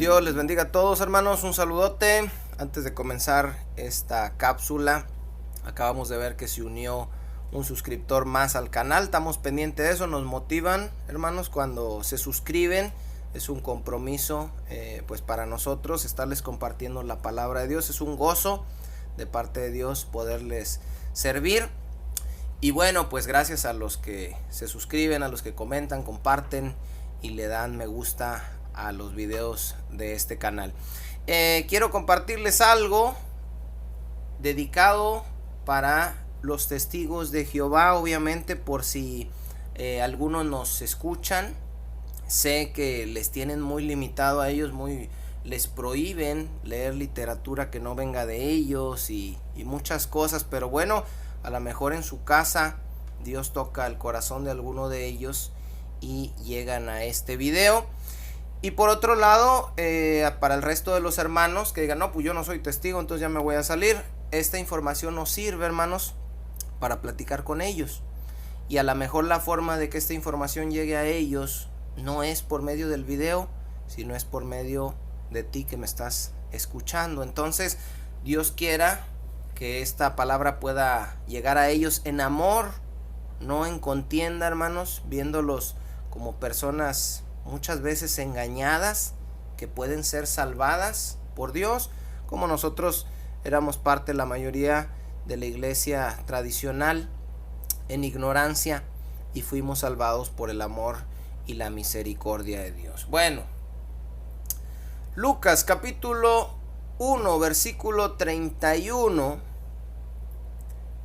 Dios les bendiga a todos, hermanos. Un saludote. Antes de comenzar esta cápsula, acabamos de ver que se unió un suscriptor más al canal. Estamos pendientes de eso. Nos motivan, hermanos, cuando se suscriben. Es un compromiso pues para nosotros estarles compartiendo la palabra de Dios. Es un gozo de parte de Dios poderles servir. Y bueno, pues gracias a los que se suscriben, a los que comentan, comparten y le dan me gusta a los videos de este canal. Quiero compartirles algo dedicado para los testigos de Jehová, obviamente, por si algunos nos escuchan. Sé que les tienen muy limitado a ellos, les prohíben leer literatura que no venga de ellos y muchas cosas, pero bueno, a lo mejor en su casa Dios toca el corazón de alguno de ellos y llegan a este video. Y por otro lado, para el resto de los hermanos que digan, no, pues yo no soy testigo, entonces ya me voy a salir. Esta información nos sirve, hermanos, para platicar con ellos. Y a lo mejor la forma de que esta información llegue a ellos no es por medio del video, sino es por medio de ti que me estás escuchando. Entonces, Dios quiera que esta palabra pueda llegar a ellos en amor, no en contienda, hermanos, viéndolos como personas muchas veces engañadas, que pueden ser salvadas por Dios, como nosotros éramos parte, la mayoría de la iglesia tradicional, en ignorancia, y fuimos salvados por el amor y la misericordia de Dios. Bueno, Lucas capítulo 1, versículo 31,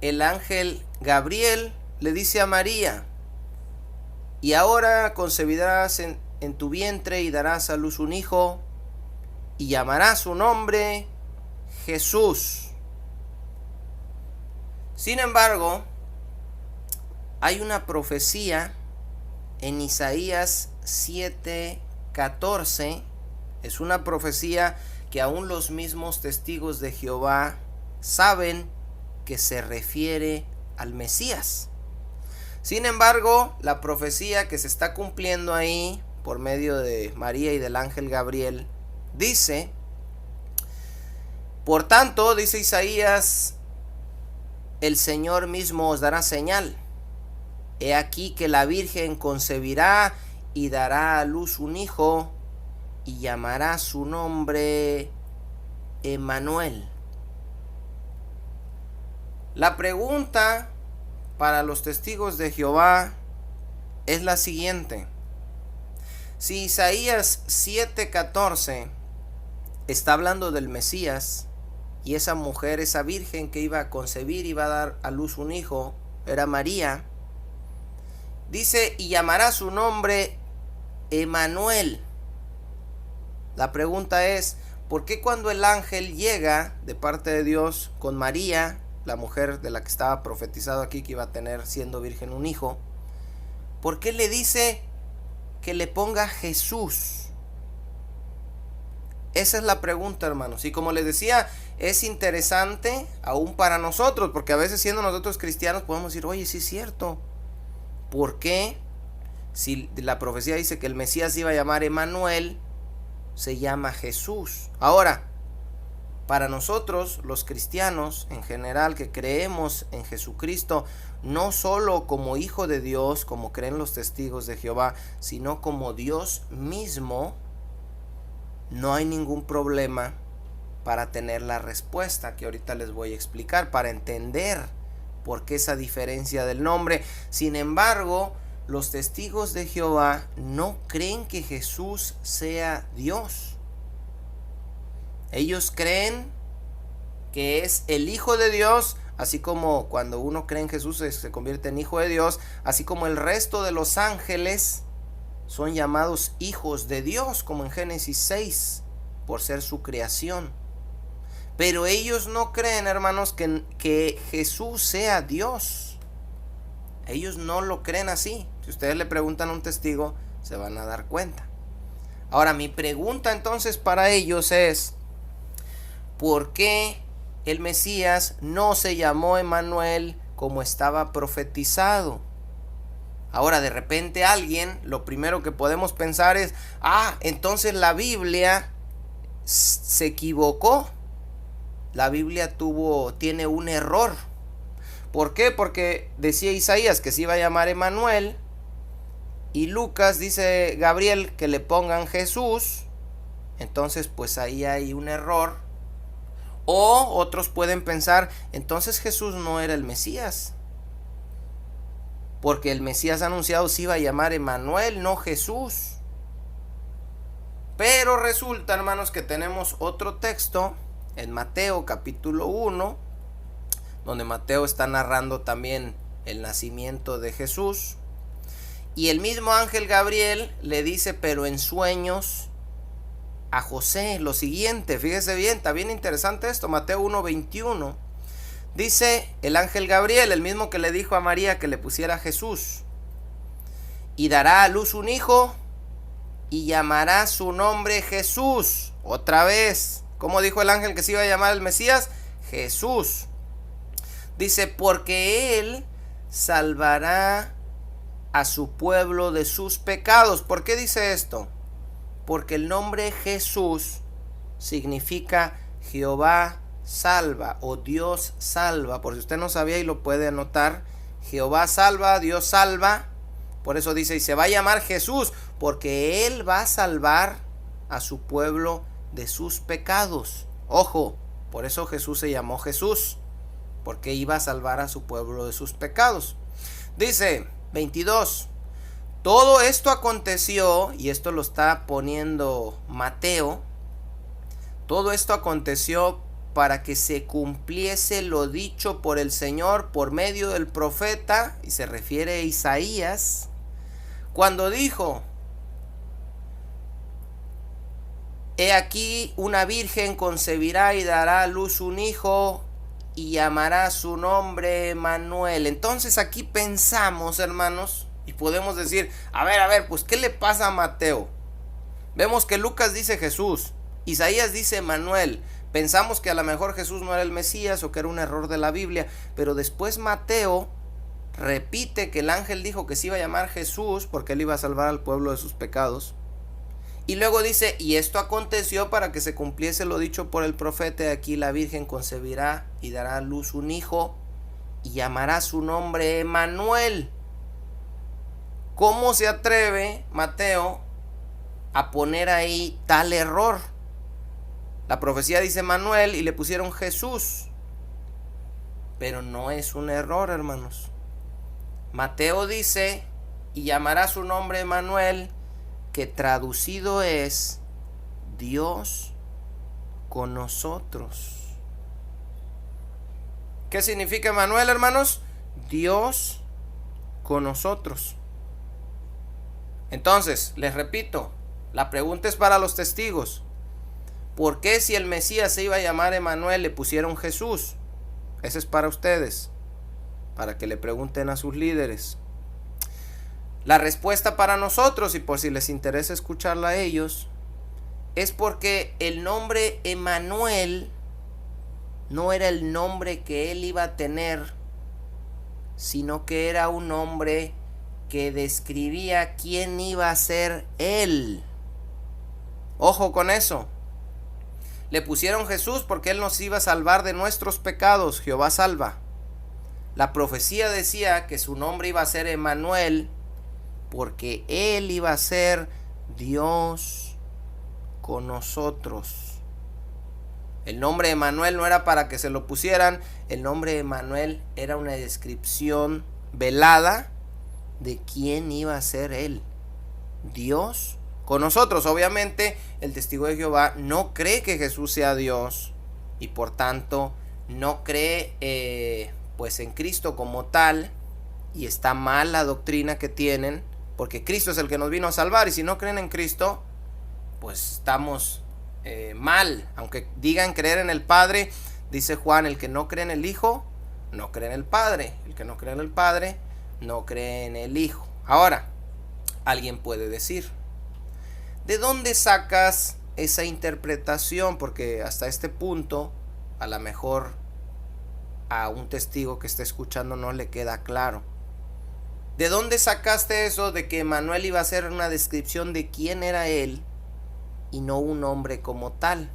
el ángel Gabriel le dice a María: y ahora concebirás en tu vientre y darás a luz un hijo, y llamarás su nombre Jesús. Sin embargo, hay una profecía en Isaías 7:14. Es una profecía que aún los mismos testigos de Jehová saben que se refiere al Mesías. Sin embargo, la profecía que se está cumpliendo ahí por medio de María y del ángel Gabriel dice: por tanto, dice Isaías, el Señor mismo os dará señal. He aquí que la Virgen concebirá y dará a luz un hijo, y llamará su nombre Emmanuel. La pregunta para los testigos de Jehová es la siguiente: si Isaías 7:14 está hablando del Mesías, y esa mujer, esa virgen que iba a concebir, iba a dar a luz un hijo, era María, dice, y llamará su nombre Emmanuel. La pregunta es, ¿por qué cuando el ángel llega de parte de Dios con María, la mujer de la que estaba profetizado aquí que iba a tener siendo virgen un hijo, por qué le dice que le ponga Jesús? Esa es la pregunta, hermanos. Y como les decía, es interesante aún para nosotros, porque a veces siendo nosotros cristianos podemos decir, oye, sí es cierto, ¿por qué si la profecía dice que el Mesías iba a llamar Emmanuel, se llama Jesús? Ahora, para nosotros los cristianos en general que creemos en Jesucristo, no solo como Hijo de Dios, como creen los testigos de Jehová, sino como Dios mismo, no hay ningún problema para tener la respuesta que ahorita les voy a explicar, para entender por qué esa diferencia del nombre. Sin embargo, los testigos de Jehová no creen que Jesús sea Dios. Ellos creen que es el Hijo de Dios, así como cuando uno cree en Jesús se convierte en Hijo de Dios, así como el resto de los ángeles son llamados hijos de Dios, como en Génesis 6, por ser su creación. Pero ellos no creen, hermanos, que Jesús sea Dios. Ellos no lo creen así. Si ustedes le preguntan a un testigo, se van a dar cuenta. Ahora, mi pregunta entonces para ellos es: ¿por qué el Mesías no se llamó Emmanuel como estaba profetizado? Ahora, de repente alguien, lo primero que podemos pensar es, entonces la Biblia se equivocó. La Biblia tiene un error. ¿Por qué? Porque decía Isaías que se iba a llamar Emanuel, y Lucas dice Gabriel que le pongan Jesús. Entonces pues ahí hay un error. O otros pueden pensar, entonces Jesús no era el Mesías, porque el Mesías anunciado se iba a llamar Emanuel, no Jesús. Pero resulta, hermanos, que tenemos otro texto en Mateo capítulo 1, donde Mateo está narrando también el nacimiento de Jesús. Y el mismo ángel Gabriel le dice, pero en sueños, a José lo siguiente. Fíjese bien, está bien interesante esto. Mateo 1:21 dice el ángel Gabriel, el mismo que le dijo a María que le pusiera Jesús: y dará a luz un hijo y llamará su nombre Jesús. Otra vez, ¿cómo dijo el ángel que se iba a llamar el Mesías? Jesús. Dice, porque él salvará a su pueblo de sus pecados. ¿Por qué dice esto? Porque el nombre Jesús significa Jehová salva o Dios salva. Por si usted no sabía y lo puede anotar, Jehová salva, Dios salva. Por eso dice, y se va a llamar Jesús, porque él va a salvar a su pueblo de sus pecados. Ojo, por eso Jesús se llamó Jesús, porque iba a salvar a su pueblo de sus pecados. Dice 22, todo esto aconteció, y esto lo está poniendo Mateo, todo esto aconteció para que se cumpliese lo dicho por el Señor por medio del profeta, y se refiere a Isaías, cuando dijo, he aquí una virgen concebirá y dará a luz un hijo, y llamará su nombre Emanuel. Entonces aquí pensamos, hermanos, y podemos decir, a ver, pues ¿qué le pasa a Mateo? Vemos que Lucas dice Jesús, Isaías dice Emanuel. Pensamos que a lo mejor Jesús no era el Mesías o que era un error de la Biblia, pero después Mateo repite que el ángel dijo que se iba a llamar Jesús porque él iba a salvar al pueblo de sus pecados. Y luego dice, y esto aconteció para que se cumpliese lo dicho por el profeta, aquí la virgen concebirá y dará a luz un hijo y llamará su nombre Emanuel. ¿Cómo se atreve Mateo a poner ahí tal error? La profecía dice Emanuel y le pusieron Jesús, pero no es un error, hermanos. Mateo dice, y llamará su nombre Emanuel, que traducido es Dios con nosotros. ¿Qué significa Emanuel, hermanos? Dios con nosotros. Entonces, les repito, la pregunta es para los testigos. ¿Por qué si el Mesías se iba a llamar Emanuel le pusieron Jesús? Ese es para ustedes, para que le pregunten a sus líderes. La respuesta para nosotros, y por si les interesa escucharla a ellos, es porque el nombre Emanuel no era el nombre que él iba a tener, sino que era un nombre que describía quién iba a ser él. Ojo con eso. Le pusieron Jesús porque él nos iba a salvar de nuestros pecados, Jehová salva. La profecía decía que su nombre iba a ser Emanuel, porque él iba a ser Dios con nosotros. El nombre Emanuel no era para que se lo pusieran, el nombre Emanuel era una descripción velada de quién iba a ser él, Dios con nosotros. Obviamente el testigo de Jehová no cree que Jesús sea Dios y por tanto no cree pues en Cristo como tal, y está mal la doctrina que tienen, porque Cristo es el que nos vino a salvar, y si no creen en Cristo pues estamos mal. Aunque digan creer en el Padre, dice Juan, el que no cree en el Hijo no cree en el Padre, el que no cree en el Padre no cree en el Hijo. Ahora, alguien puede decir, ¿de dónde sacas esa interpretación? Porque hasta este punto a lo mejor a un testigo que está escuchando no le queda claro. ¿De dónde sacaste eso de que Emanuel iba a ser una descripción de quién era él y no un hombre como tal?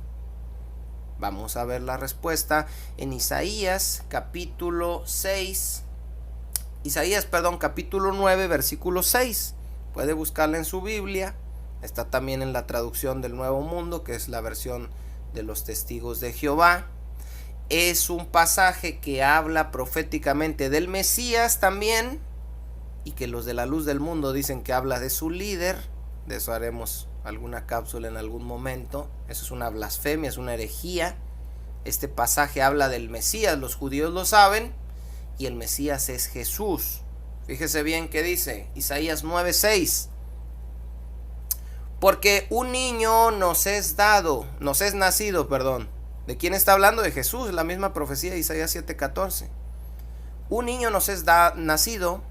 Vamos a ver la respuesta en Isaías capítulo 9, versículo 6. Puede buscarla en su Biblia. Está también en la traducción del Nuevo Mundo, que es la versión de los Testigos de Jehová. Es un pasaje que habla proféticamente del Mesías también, y que los de la Luz del Mundo dicen que habla de su líder. De eso haremos alguna cápsula en algún momento. Eso es una blasfemia, es una herejía. Este pasaje habla del Mesías, los judíos lo saben, y el Mesías es Jesús. Fíjese bien que dice Isaías 9:6. Porque un niño nos es nacido. ¿De quién está hablando? De Jesús, la misma profecía de Isaías 7:14. Un niño nos es nacido,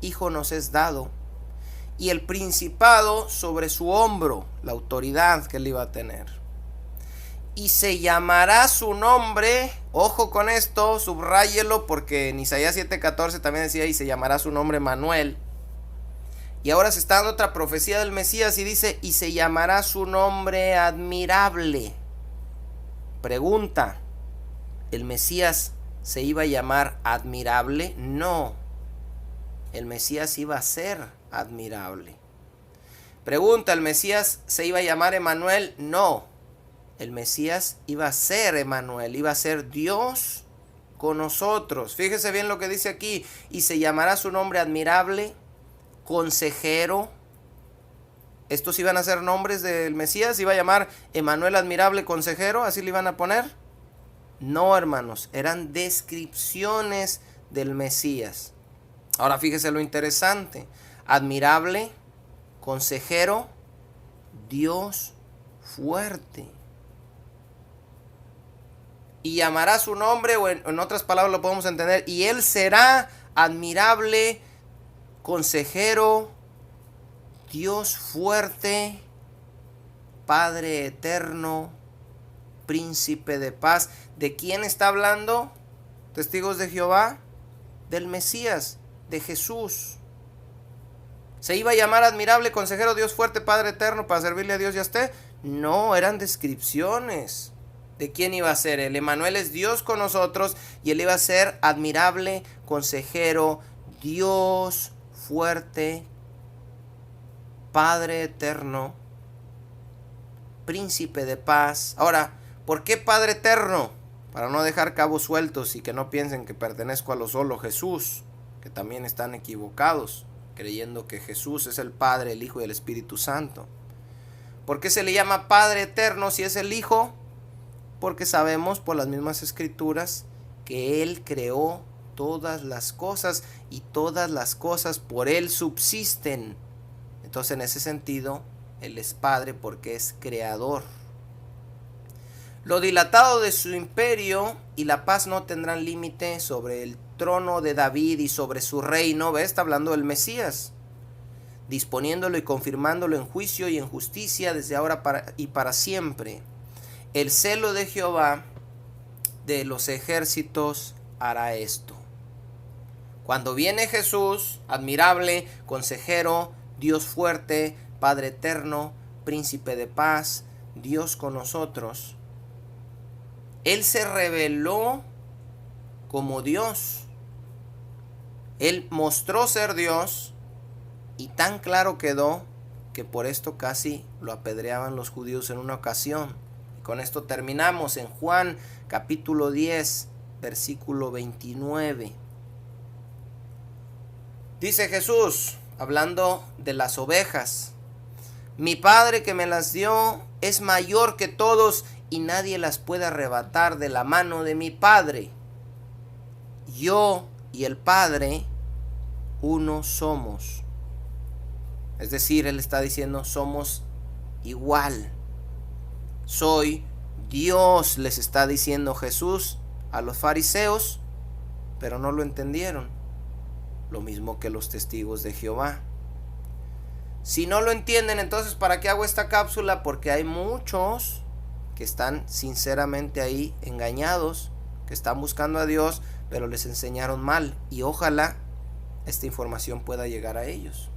hijo nos es dado, y el principado sobre su hombro, la autoridad que él iba a tener. Y se llamará su nombre, ojo con esto, subráyelo, porque en Isaías 7:14 también decía, y se llamará su nombre Manuel. Y ahora se está dando otra profecía del Mesías y dice, y se llamará su nombre admirable. Pregunta, ¿el Mesías se iba a llamar admirable? No, el Mesías iba a ser admirable. Pregunta, ¿el Mesías se iba a llamar Emanuel? No, el Mesías iba a ser Emanuel, iba a ser Dios con nosotros. Fíjese bien lo que dice aquí, y se llamará su nombre admirable, consejero. Estos iban a ser nombres del Mesías. Iba a llamar Emanuel admirable consejero, así le iban a poner. No, hermanos, eran descripciones del Mesías. Ahora fíjese lo interesante: admirable, consejero, Dios fuerte. Y llamará su nombre, o en otras palabras lo podemos entender, y él será admirable, consejero, Dios fuerte, Padre eterno, príncipe de paz. ¿De quién está hablando? Testigos de Jehová, del Mesías, de Jesús. ¿Se iba a llamar admirable, consejero, Dios fuerte, Padre eterno para servirle a Dios y a usted? No, eran descripciones. ¿De quién iba a ser? El Emanuel es Dios con nosotros, y él iba a ser admirable, consejero, Dios fuerte, Padre eterno, príncipe de paz. Ahora, ¿por qué Padre eterno? Para no dejar cabos sueltos y que no piensen que pertenezco a lo solo Jesús, que también están equivocados, creyendo que Jesús es el Padre, el Hijo y el Espíritu Santo. ¿Por qué se le llama Padre eterno si es el Hijo? Porque sabemos por las mismas escrituras que Él creó todas las cosas, y todas las cosas por Él subsisten. Entonces, en ese sentido, Él es Padre porque es creador. Lo dilatado de su imperio y la paz no tendrán límite sobre el trono de David y sobre su reino. ¿Ves? Está hablando del Mesías, disponiéndolo y confirmándolo en juicio y en justicia desde ahora y para siempre. El celo de Jehová de los ejércitos hará esto. Cuando viene Jesús, admirable, consejero, Dios fuerte, Padre eterno, príncipe de paz, Dios con nosotros, Él se reveló como Dios. Él mostró ser Dios, y tan claro quedó que por esto casi lo apedreaban los judíos en una ocasión. Con esto terminamos en Juan capítulo 10, versículo 29. Dice Jesús, hablando de las ovejas: mi Padre que me las dio es mayor que todos, y nadie las puede arrebatar de la mano de mi Padre. Yo y el Padre uno somos. Es decir, Él está diciendo, somos igual. Soy Dios, les está diciendo Jesús a los fariseos, pero no lo entendieron. Lo mismo que los testigos de Jehová. Si no lo entienden, entonces ¿para qué hago esta cápsula? Porque hay muchos que están sinceramente ahí engañados, que están buscando a Dios, pero les enseñaron mal, y ojalá esta información pueda llegar a ellos.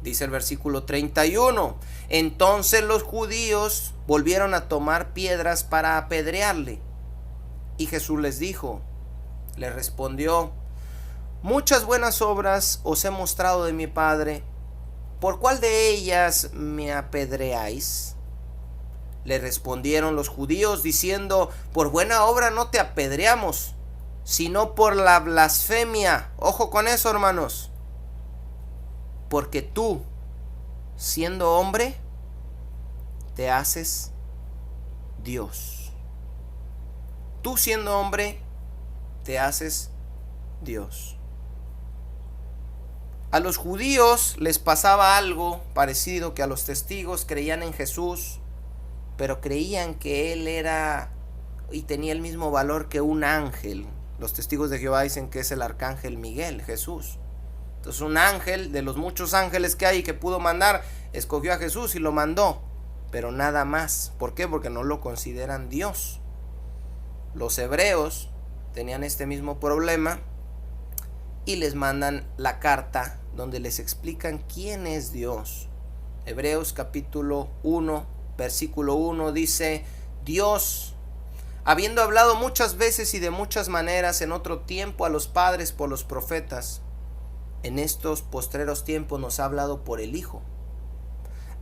Dice el versículo 31. Entonces los judíos volvieron a tomar piedras para apedrearle. Y Jesús les dijo, le respondió, muchas buenas obras os he mostrado de mi Padre. ¿Por cuál de ellas me apedreáis? Le respondieron los judíos diciendo, por buena obra no te apedreamos, sino por la blasfemia. Ojo con eso, hermanos. Porque tú, siendo hombre, te haces Dios. Tú siendo hombre, te haces Dios. A los judíos les pasaba algo parecido que a los testigos. Creían en Jesús, pero creían que Él era y tenía el mismo valor que un ángel. Los testigos de Jehová dicen que es el arcángel Miguel, Jesús. Entonces un ángel, de los muchos ángeles que hay que pudo mandar, escogió a Jesús y lo mandó, pero nada más. ¿Por qué? Porque no lo consideran Dios. Los hebreos tenían este mismo problema y les mandan la carta donde les explican quién es Dios. Hebreos capítulo 1, versículo 1 dice, Dios, habiendo hablado muchas veces y de muchas maneras en otro tiempo a los padres por los profetas, en estos postreros tiempos nos ha hablado por el Hijo,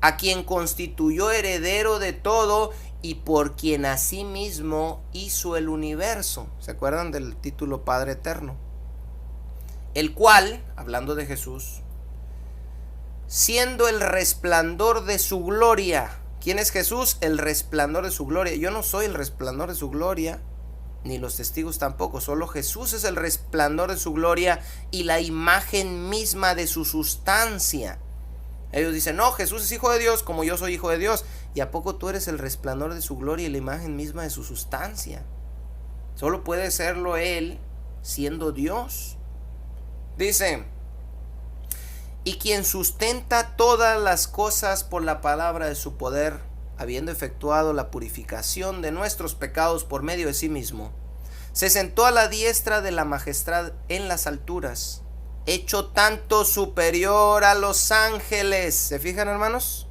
a quien constituyó heredero de todo y por quien asimismo hizo el universo. ¿Se acuerdan del título Padre Eterno? El cual, hablando de Jesús, siendo el resplandor de su gloria. ¿Quién es Jesús? El resplandor de su gloria. Yo no soy el resplandor de su gloria, ni los testigos tampoco. Solo Jesús es el resplandor de su gloria y la imagen misma de su sustancia. Ellos dicen, no, Jesús es hijo de Dios como yo soy hijo de Dios. ¿Y a poco tú eres el resplandor de su gloria y la imagen misma de su sustancia? Solo puede serlo Él siendo Dios. Dice, y quien sustenta todas las cosas por la palabra de su poder, habiendo efectuado la purificación de nuestros pecados por medio de sí mismo, se sentó a la diestra de la majestad en las alturas, hecho tanto superior a los ángeles. ¿Se fijan, hermanos?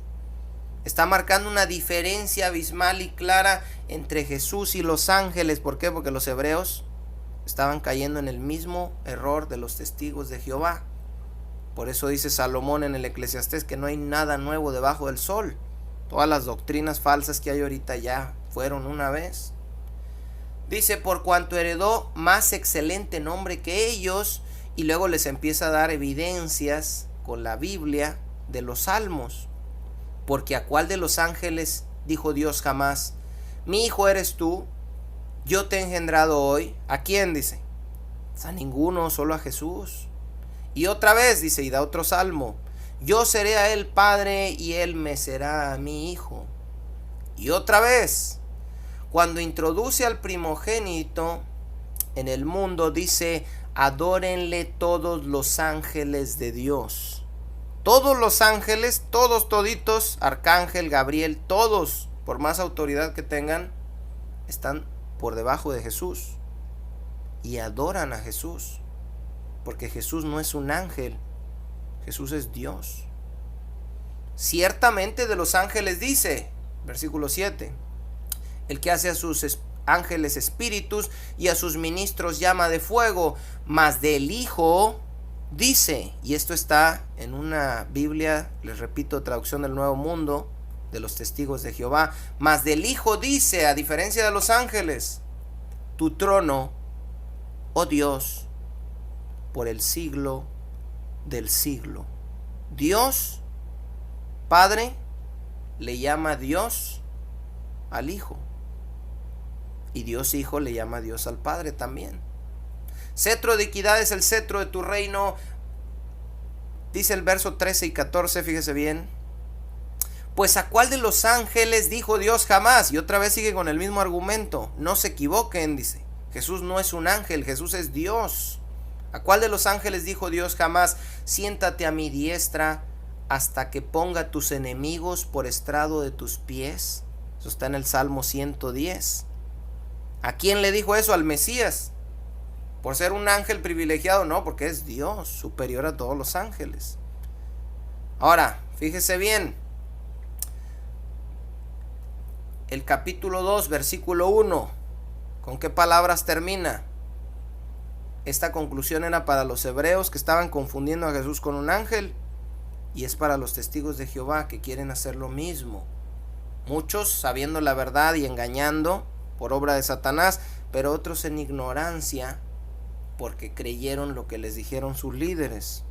Está marcando una diferencia abismal y clara entre Jesús y los ángeles. ¿Por qué? Porque los hebreos estaban cayendo en el mismo error de los testigos de Jehová. Por eso dice Salomón en el Eclesiastés que no hay nada nuevo debajo del sol. Todas las doctrinas falsas que hay ahorita ya fueron una vez. Dice, por cuanto heredó más excelente nombre que ellos, y luego les empieza a dar evidencias con la Biblia de los salmos. Porque a cuál de los ángeles dijo Dios jamás, mi hijo eres tú, yo te he engendrado hoy. ¿A quién? Dice, a ninguno, solo a Jesús. Y otra vez dice, y da otro salmo, yo seré a él padre y él me será a mi hijo. Y otra vez, cuando introduce al primogénito en el mundo, dice, adórenle todos los ángeles de Dios. Todos los ángeles, todos toditos, Arcángel, Gabriel, todos, por más autoridad que tengan, están por debajo de Jesús y adoran a Jesús, porque Jesús no es un ángel, Jesús es Dios. Ciertamente de los ángeles dice, versículo 7, el que hace a sus ángeles espíritus y a sus ministros llama de fuego, mas del Hijo dice, y esto está en una Biblia, les repito, traducción del Nuevo Mundo, de los Testigos de Jehová, mas del Hijo dice, a diferencia de los ángeles, tu trono, oh Dios, por el siglo del siglo. Dios, Padre, le llama Dios al Hijo, y Dios Hijo le llama Dios al Padre también. Cetro de equidad es el cetro de tu reino. Dice el verso 13 y 14, fíjese bien. Pues a cuál de los ángeles dijo Dios jamás. Y otra vez sigue con el mismo argumento. No se equivoquen, dice. Jesús no es un ángel, Jesús es Dios. ¿A cuál de los ángeles dijo Dios jamás? Siéntate a mi diestra hasta que ponga tus enemigos por estrado de tus pies. Eso está en el Salmo 110. ¿A quién le dijo eso? Al Mesías. ¿Por ser un ángel privilegiado? No, porque es Dios, superior a todos los ángeles. Ahora, fíjese bien, el capítulo 2, versículo 1, ¿con qué palabras termina? Esta conclusión era para los hebreos que estaban confundiendo a Jesús con un ángel, y es para los testigos de Jehová que quieren hacer lo mismo. Muchos sabiendo la verdad y engañando por obra de Satanás, pero otros en ignorancia porque creyeron lo que les dijeron sus líderes.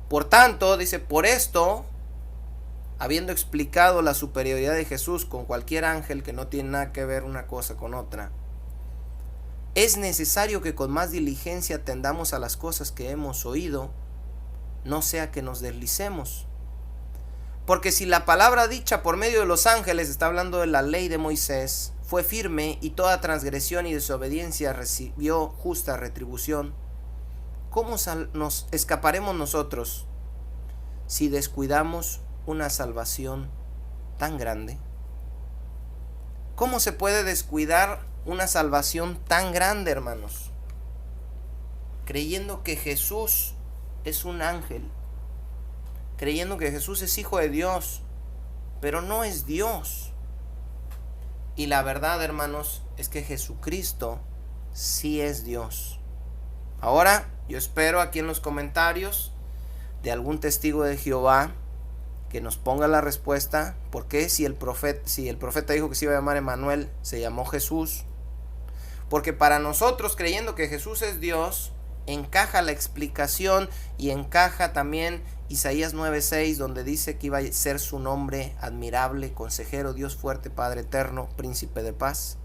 Por tanto, dice, por esto, habiendo explicado la superioridad de Jesús con cualquier ángel que no tiene nada que ver una cosa con otra, es necesario que con más diligencia atendamos a las cosas que hemos oído, no sea que nos deslicemos. Porque si la palabra dicha por medio de los ángeles, está hablando de la ley de Moisés, fue firme y toda transgresión y desobediencia recibió justa retribución, ¿cómo nos escaparemos nosotros si descuidamos una salvación tan grande? ¿Cómo se puede descuidar una salvación tan grande, hermanos? Creyendo que Jesús es un ángel, creyendo que Jesús es hijo de Dios, pero no es Dios. Y la verdad, hermanos, es que Jesucristo sí es Dios. Ahora, yo espero aquí en los comentarios de algún testigo de Jehová que nos ponga la respuesta, por qué si el profeta dijo que se iba a llamar Emmanuel, se llamó Jesús. Porque para nosotros, creyendo que Jesús es Dios, encaja la explicación y encaja también Isaías 9:6, donde dice que iba a ser su nombre admirable, consejero, Dios fuerte, Padre eterno, príncipe de paz.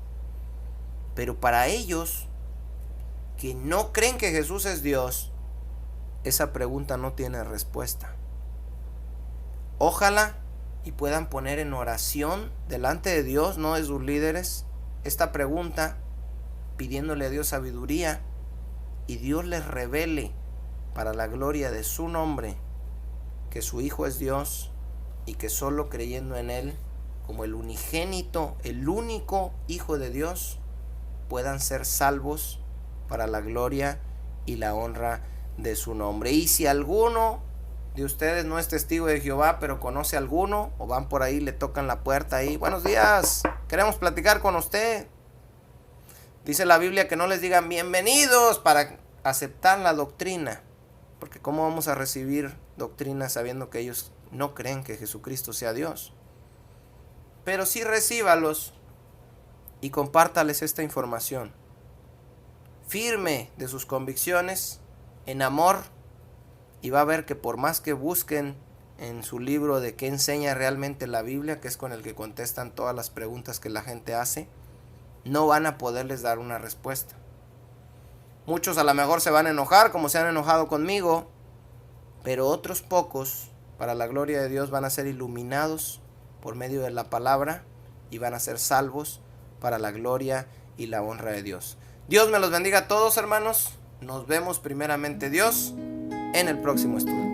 Pero para ellos que no creen que Jesús es Dios, esa pregunta no tiene respuesta. Ojalá y puedan poner en oración delante de Dios, no de sus líderes, esta pregunta, pidiéndole a Dios sabiduría, y Dios les revele para la gloria de su nombre que su Hijo es Dios y que solo creyendo en Él como el unigénito, el único Hijo de Dios, puedan ser salvos para la gloria y la honra de su nombre. Y si alguno de ustedes no es testigo de Jehová, pero conoce a alguno, o van por ahí, le tocan la puerta ahí, buenos días, queremos platicar con usted. Dice la Biblia que no les digan bienvenidos para aceptar la doctrina, porque ¿cómo vamos a recibir doctrina sabiendo que ellos no creen que Jesucristo sea Dios? Pero sí recíbalos y compártales esta información, firme de sus convicciones, en amor, y va a ver que por más que busquen en su libro de qué enseña realmente la Biblia, que es con el que contestan todas las preguntas que la gente hace, no van a poderles dar una respuesta. Muchos a lo mejor se van a enojar, como se han enojado conmigo, pero otros pocos, para la gloria de Dios, van a ser iluminados por medio de la palabra y van a ser salvos para la gloria y la honra de Dios. Dios me los bendiga a todos, hermanos. Nos vemos primeramente Dios en el próximo estudio.